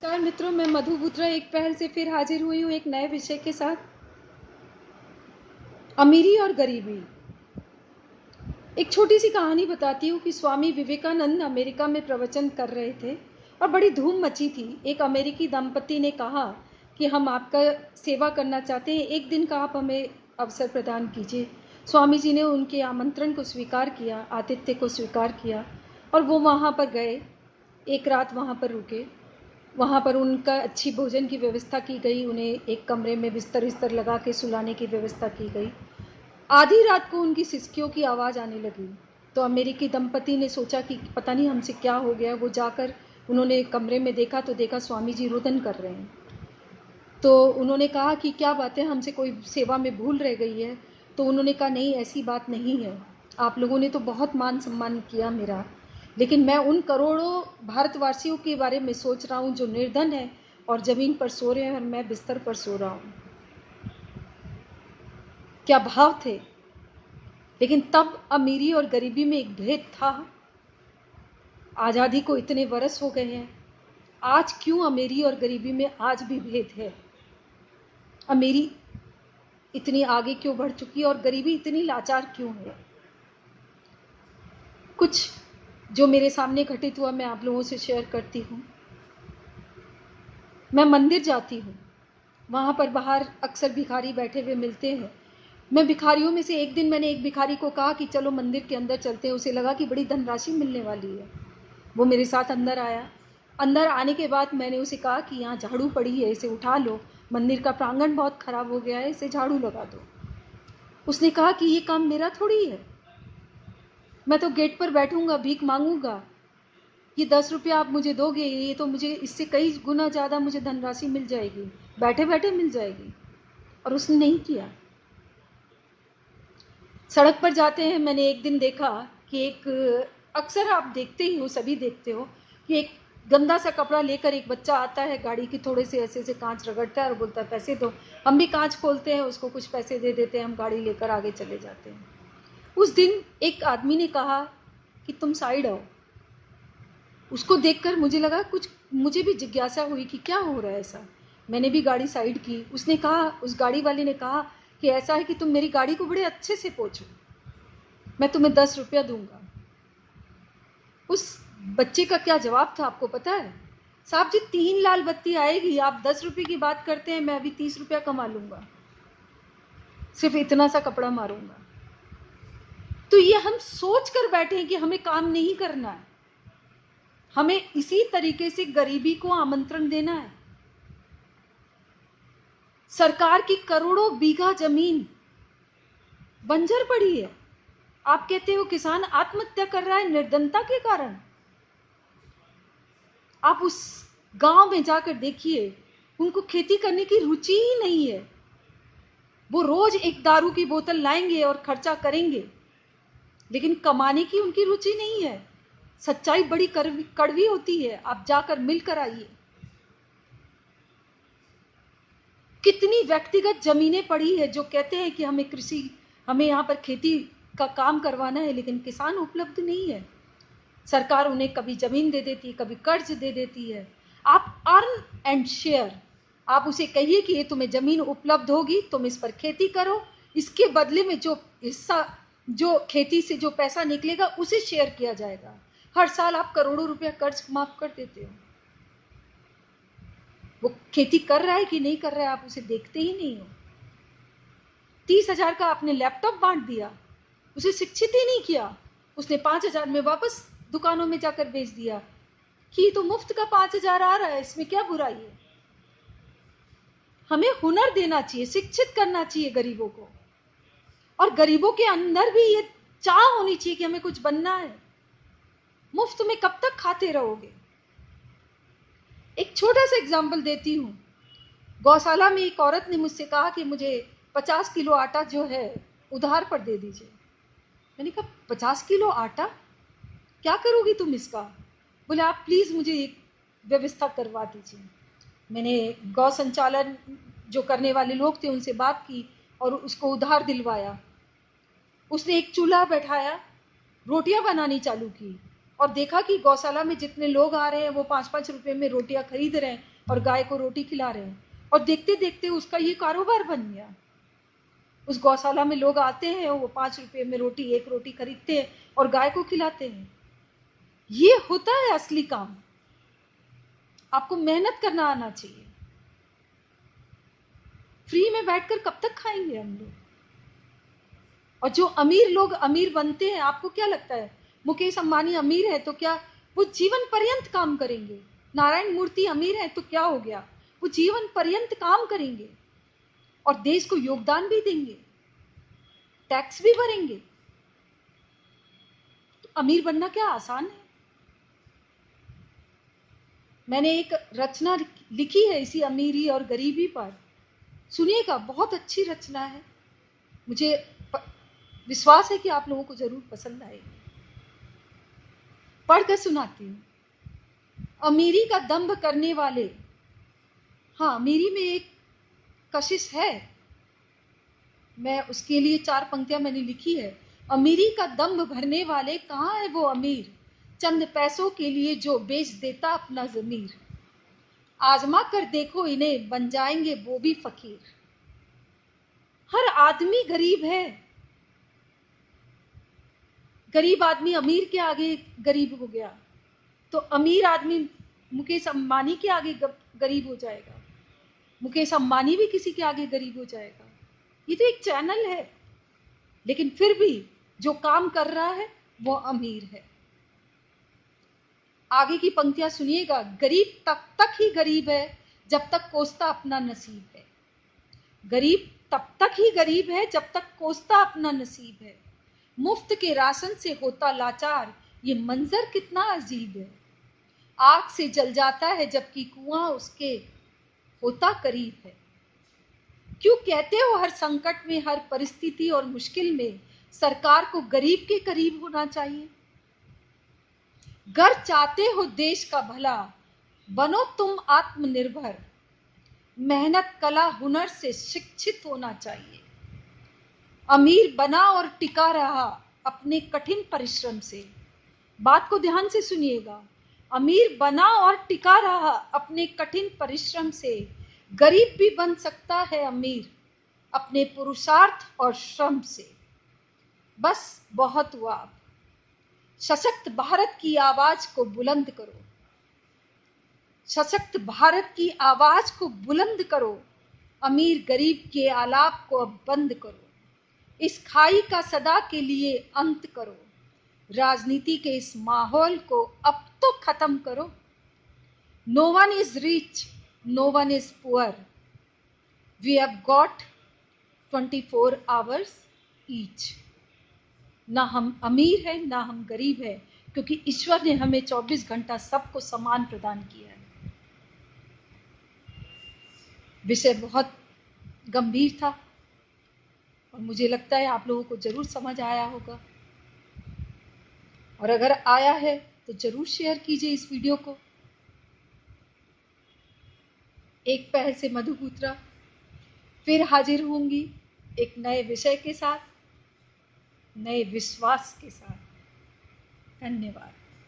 नमस्कार मित्रों, मैं मधु बुत्रा एक पहल से फिर हाजिर हुई हूँ एक नए विषय के साथ। अमीरी और गरीबी। एक छोटी सी कहानी बताती हूँ कि स्वामी विवेकानंद अमेरिका में प्रवचन कर रहे थे और बड़ी धूम मची थी। एक अमेरिकी दंपति ने कहा कि हम आपका सेवा करना चाहते हैं, एक दिन का आप हमें अवसर प्रदान कीजिए। स्वामी जी ने उनके आमंत्रण को स्वीकार किया, आतिथ्य को स्वीकार किया और वो वहाँ पर गए। एक रात वहाँ पर रुके। वहाँ पर उनका अच्छी भोजन की व्यवस्था की गई, उन्हें एक कमरे में बिस्तर लगा के सुलाने की व्यवस्था की गई। आधी रात को उनकी सिसकियों की आवाज़ आने लगी तो अमेरिकी दंपति ने सोचा कि पता नहीं हमसे क्या हो गया। वो जाकर उन्होंने कमरे में देखा तो देखा स्वामी जी रुदन कर रहे हैं। तो उन्होंने कहा कि क्या बात है, हमसे कोई सेवा में भूल रह गई है। तो उन्होंने कहा नहीं, ऐसी बात नहीं है, आप लोगों ने तो बहुत मान सम्मान किया मेरा, लेकिन मैं उन करोड़ों भारतवासियों के बारे में सोच रहा हूँ जो निर्धन है और ज़मीन पर सो रहे हैं और मैं बिस्तर पर सो रहा हूँ। क्या भाव थे। लेकिन तब अमीरी और गरीबी में एक भेद था। आज़ादी को इतने वर्ष हो गए हैं, आज क्यों अमीरी और गरीबी में आज भी भेद है? अमीरी इतनी आगे क्यों बढ़ चुकी है और गरीबी इतनी लाचार क्यों है? कुछ जो मेरे सामने घटित हुआ मैं आप लोगों से शेयर करती हूँ। मैं मंदिर जाती हूँ, वहाँ पर बाहर अक्सर भिखारी बैठे हुए मिलते हैं। मैं भिखारियों में से एक दिन मैंने एक भिखारी को कहा कि चलो मंदिर के अंदर चलते हैं। उसे लगा कि बड़ी धनराशि मिलने वाली है। वो मेरे साथ अंदर आया। अंदर आने के बाद मैंने उसे कहा कि यहाँ झाड़ू पड़ी है, इसे उठा लो, मंदिर का प्रांगण बहुत खराब हो गया है, इसे झाड़ू लगा दो। उसने कहा कि ये काम मेरा थोड़ी है, मैं तो गेट पर बैठूंगा, भीख मांगूंगा, ये 10 रुपया आप मुझे दोगे, ये तो मुझे इससे कई गुना ज़्यादा मुझे धनराशि मिल जाएगी, बैठे बैठे मिल जाएगी। और उसने नहीं किया। सड़क पर जाते हैं, मैंने एक दिन देखा कि एक, अक्सर आप देखते ही हो, सभी देखते हो कि एक गंदा सा कपड़ा लेकर एक बच्चा आता है, गाड़ी की थोड़े से ऐसे से कांच रगड़ता है और बोलता है पैसे दो। हम भी कांच खोलते हैं, उसको कुछ पैसे दे देते हैं, हम गाड़ी लेकर आगे चले जाते हैं। उस दिन एक आदमी ने कहा कि तुम साइड आओ। उसको देखकर मुझे लगा, कुछ मुझे भी जिज्ञासा हुई कि क्या हो रहा है ऐसा। मैंने भी गाड़ी साइड की। उसने कहा, उस गाड़ी वाले ने कहा कि ऐसा है कि तुम मेरी गाड़ी को बड़े अच्छे से पोंछो, मैं तुम्हें 10 रुपया दूंगा। उस बच्चे का क्या जवाब था आपको पता है? साहब जी, 3 लाल बत्ती आएगी, आप 10 रुपये की बात करते हैं, मैं अभी 30 रुपया कमा लूंगा, सिर्फ इतना सा कपड़ा मारूंगा। तो ये हम सोच कर बैठे हैं कि हमें काम नहीं करना है, हमें इसी तरीके से गरीबी को आमंत्रण देना है। सरकार की करोड़ों बीघा जमीन बंजर पड़ी है। आप कहते हो किसान आत्महत्या कर रहा है निर्धनता के कारण। आप उस गांव में जाकर देखिए, उनको खेती करने की रुचि ही नहीं है। वो रोज एक दारू की बोतल लाएंगे और खर्चा करेंगे, लेकिन कमाने की उनकी रुचि नहीं है। सच्चाई बड़ी कड़वी होती है, आप जाकर मिलकर आइए। कितनी व्यक्तिगत जमीनें पड़ी है जो कहते हैं कि हमें यहाँ पर खेती का काम करवाना है, लेकिन किसान उपलब्ध नहीं है। सरकार उन्हें कभी जमीन दे देती है, कभी कर्ज दे देती है। आप अर्न एंड शेयर, आप उसे कहिए कि ये तुम्हें जमीन उपलब्ध होगी, तुम इस पर खेती करो, इसके बदले में जो हिस्सा, जो खेती से जो पैसा निकलेगा उसे शेयर किया जाएगा। हर साल आप करोड़ों रुपया कर्ज माफ कर देते हो। वो खेती कर रहा है कि नहीं कर रहा है आप उसे देखते ही नहीं हो। 30,000 का आपने लैपटॉप बांट दिया, उसे शिक्षित ही नहीं किया। उसने 5,000 में वापस दुकानों में जाकर बेच दिया कि तो मुफ्त का 5,000 आ रहा है, इसमें क्या बुराई है। हमें हुनर देना चाहिए, शिक्षित करना चाहिए गरीबों को, और गरीबों के अंदर भी ये चाह होनी चाहिए कि हमें कुछ बनना है। मुफ्त में कब तक खाते रहोगे? एक छोटा सा एग्जाम्पल देती हूँ। गौशाला में एक औरत ने मुझसे कहा कि मुझे 50 किलो आटा जो है उधार पर दे दीजिए। मैंने कहा 50 किलो आटा, क्या करोगी तुम इसका? बोले आप प्लीज़ मुझे एक व्यवस्था करवा दीजिए। मैंने गौ संचालन जो करने वाले लोग थे उनसे बात की और उसको उधार दिलवाया। उसने एक चूल्हा बैठाया, रोटियां बनानी चालू की। और देखा कि गौशाला में जितने लोग आ रहे हैं वो 5-5 रुपए में रोटियां खरीद रहे हैं और गाय को रोटी खिला रहे हैं, और देखते देखते उसका ये कारोबार बन गया। उस गौशाला में लोग आते हैं, वो 5 रुपए में एक रोटी खरीदते हैं और गाय को खिलाते हैं। ये होता है असली काम। आपको मेहनत करना आना चाहिए। फ्री में बैठकर कब तक खाएंगे हम लोग? और जो अमीर लोग अमीर बनते हैं, आपको क्या लगता है मुकेश अंबानी अमीर है तो क्या वो जीवन पर्यंत काम करेंगे? नारायण मूर्ति अमीर है तो क्या हो गया? वो जीवन पर्यंत काम करेंगे और देश को योगदान भी देंगे, टैक्स भी भरेंगे। तो अमीर बनना क्या आसान है? मैंने एक रचना लिखी है इसी अमीरी और गरीबी पर, सुनिएगा, बहुत अच्छी रचना है। मुझे विश्वास है कि आप लोगों को जरूर पसंद आएगी। पढ़कर सुनाती हूँ। अमीरी का दंभ करने वाले, हाँ, अमीरी में एक कशिश है, मैं उसके लिए 4 पंक्तियां मैंने लिखी है। अमीरी का दंभ भरने वाले, कहाँ है वो अमीर, चंद पैसों के लिए जो बेच देता अपना जमीर। आजमा कर देखो इन्हें, बन जाएंगे वो भी फकीर। हर आदमी गरीब है। गरीब आदमी अमीर के आगे गरीब हो गया, तो अमीर आदमी मुकेश अंबानी के आगे गरीब हो जाएगा, मुकेश अंबानी भी किसी के आगे गरीब हो जाएगा। ये तो एक चैनल है, लेकिन फिर भी जो काम कर रहा है वो अमीर है। आगे की पंक्तियां सुनिएगा। गरीब तब तक ही गरीब है जब तक कोसता अपना नसीब है। गरीब तब तक ही गरीब है जब तक कोसता अपना नसीब है। मुफ्त के राशन से होता लाचार, ये मंजर कितना अजीब है। आग से जल जाता है जबकि कुआं उसके होता करीब है। क्यों कहते हो हर संकट में, हर परिस्थिति और मुश्किल में सरकार को गरीब के करीब होना चाहिए? गर चाहते हो देश का भला, बनो तुम आत्मनिर्भर। मेहनत कला हुनर से शिक्षित होना चाहिए। अमीर बना और टिका रहा अपने कठिन परिश्रम से। बात को ध्यान से सुनिएगा। अमीर बना और टिका रहा अपने कठिन परिश्रम से। गरीब भी बन सकता है अमीर अपने पुरुषार्थ और श्रम से। बस बहुत हुआ अब। सशक्त भारत की आवाज को बुलंद करो। सशक्त भारत की आवाज को बुलंद करो। अमीर गरीब के आलाप को अब बंद करो। इस खाई का सदा के लिए अंत करो। राजनीति के इस माहौल को अब तो खत्म करो। No one is rich, no one is poor. We have got 24 hours each. ना हम अमीर हैं ना हम गरीब हैं, क्योंकि ईश्वर ने हमें 24 घंटा सबको समान प्रदान किया है। विषय बहुत गंभीर था और मुझे लगता है आप लोगों को जरूर समझ आया होगा, और अगर आया है तो जरूर शेयर कीजिए इस वीडियो को। एक पहल से मधुपुत्रा फिर हाजिर होंगी एक नए विषय के साथ, नए विश्वास के साथ। धन्यवाद।